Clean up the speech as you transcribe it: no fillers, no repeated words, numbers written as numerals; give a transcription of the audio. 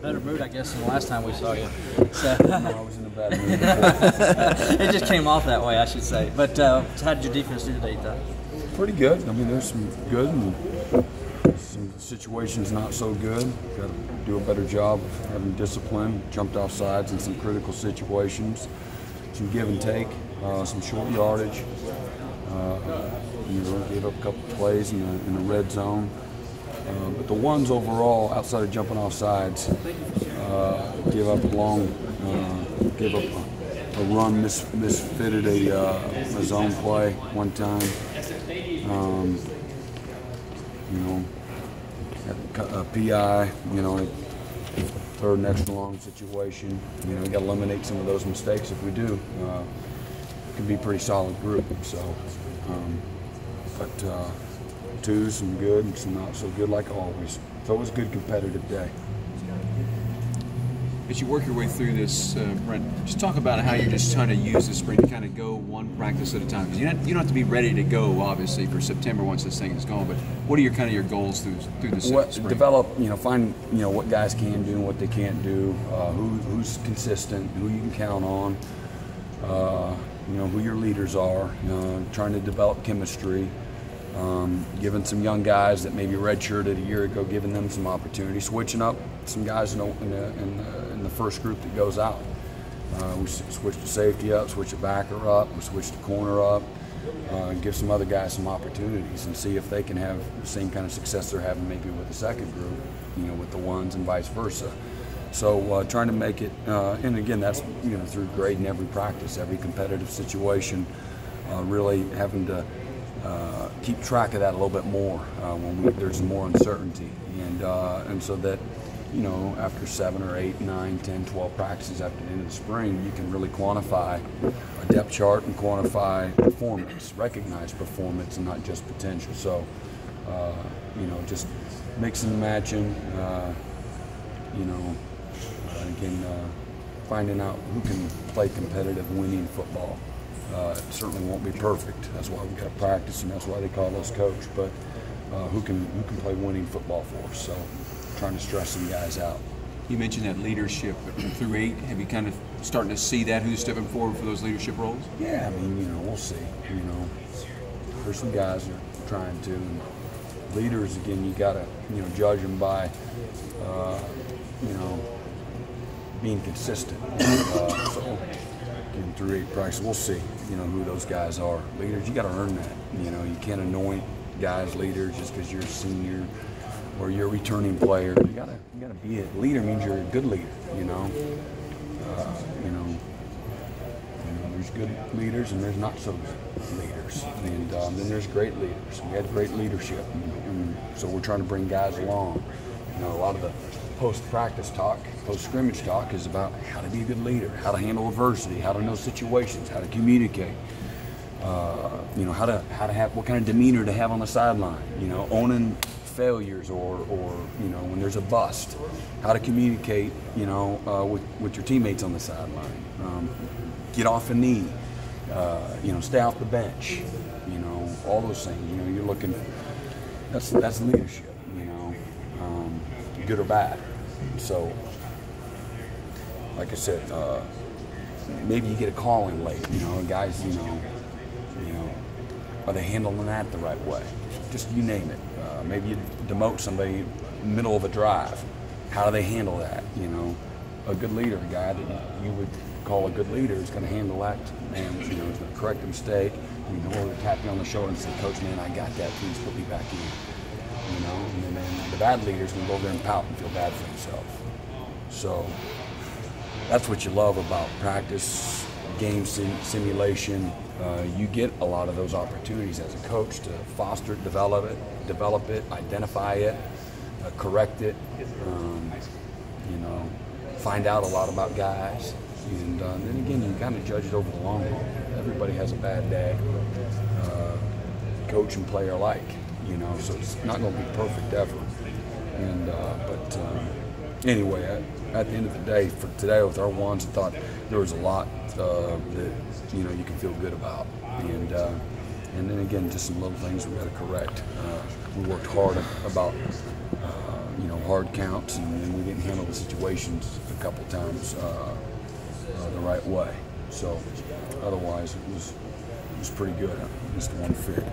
better mood, I guess, than the last time we saw you. So, No, I was in a bad mood. it just came off that way, I should say. But how did your defense do today, Ty? Pretty good. I mean, there's some good and some situations not so good. Got to do a better job of having discipline. Jumped off sides in some critical situations. Some give and take. Some short yardage. Gave up a couple plays in the red zone. But the ones overall, outside of jumping off sides, give up a long, give up a run, misfitted a zone play one time. A PI, third and extra long situation. We got to eliminate some of those mistakes. If we do, it can be a pretty solid group. So, twos, some good and some not so good, like always. So it was a good competitive day. As you work your way through this, Brent, just talk about how you're just trying to use the spring to kind of go one practice at a time. Because you don't have to be ready to go, obviously, for September once this thing is gone. But what are your goals through the spring? Develop, find what guys can do and what they can't do. Who's consistent, who you can count on. Who your leaders are. Trying to develop chemistry. Giving some young guys that maybe redshirted a year ago, giving them some opportunity, switching up some guys in the first group that goes out. We switched the safety up, switched the backer up, we switched the corner up, give some other guys some opportunities and see if they can have the same kind of success they're having maybe with the second group, with the ones and vice versa. So trying to make it, and again, that's through grading every practice, every competitive situation, really having to keep track of that a little bit more when there's more uncertainty, and so that after 7 or 8, 9, 10, 12 practices after the end of the spring, you can really quantify a depth chart and quantify performance, recognize performance, and not just potential. So just mixing and matching, again, finding out who can play competitive, winning football. It certainly won't be perfect. That's why we got to practice, and that's why they call us coach. But who can play winning football for us? So trying to stress some guys out. You mentioned that leadership through 8. Have you kind of starting to see that? Who's stepping forward for those leadership roles? Yeah, I mean, we'll see. There's some guys that are trying to. And leaders, again, you got to judge them by being consistent. So getting through 8 practices, we'll see. Who those guys are. Leaders, you got to earn that. You can't anoint guys leaders just because you're a senior or you're a returning player. You gotta be a leader. Means you're a good leader. There's good leaders and there's not so good leaders, and then there's great leaders. We had great leadership, and so we're trying to bring guys along. A lot of the post-practice talk, post-scrimmage talk is about how to be a good leader, how to handle adversity, how to know situations, how to communicate. How to have what kind of demeanor to have on the sideline. Owning failures or when there's a bust, how to communicate. With your teammates on the sideline. Get off a knee. Stay off the bench. All those things. You're looking. That's leadership. Good or bad. So, like I said, maybe you get a call in late. Guys. Are they handling that the right way? Just you name it. Maybe you demote somebody in the middle of a drive. How do they handle that? A good leader, a guy that you would call a good leader, is going to handle that. Man, is going to correct a mistake. Or tap you on the shoulder and say, "Coach, man, I got that. Please put me back in." And then the bad leader's going to go over there and pout and feel bad for himself. So that's what you love about practice, game simulation. You get a lot of those opportunities as a coach to foster it, develop it, identify it, correct it, find out a lot about guys. And then again, you kind of judge it over the long haul. Everybody has a bad day, coach and player alike, so it's not going to be perfect ever. And but anyway, at the end of the day, for today with our ones, I thought there was a lot that you can feel good about, and then again, just some little things we got to correct. We worked hard about you know, hard counts, and we didn't handle the situations a couple times the right way. So otherwise, it was pretty good. Just one fit.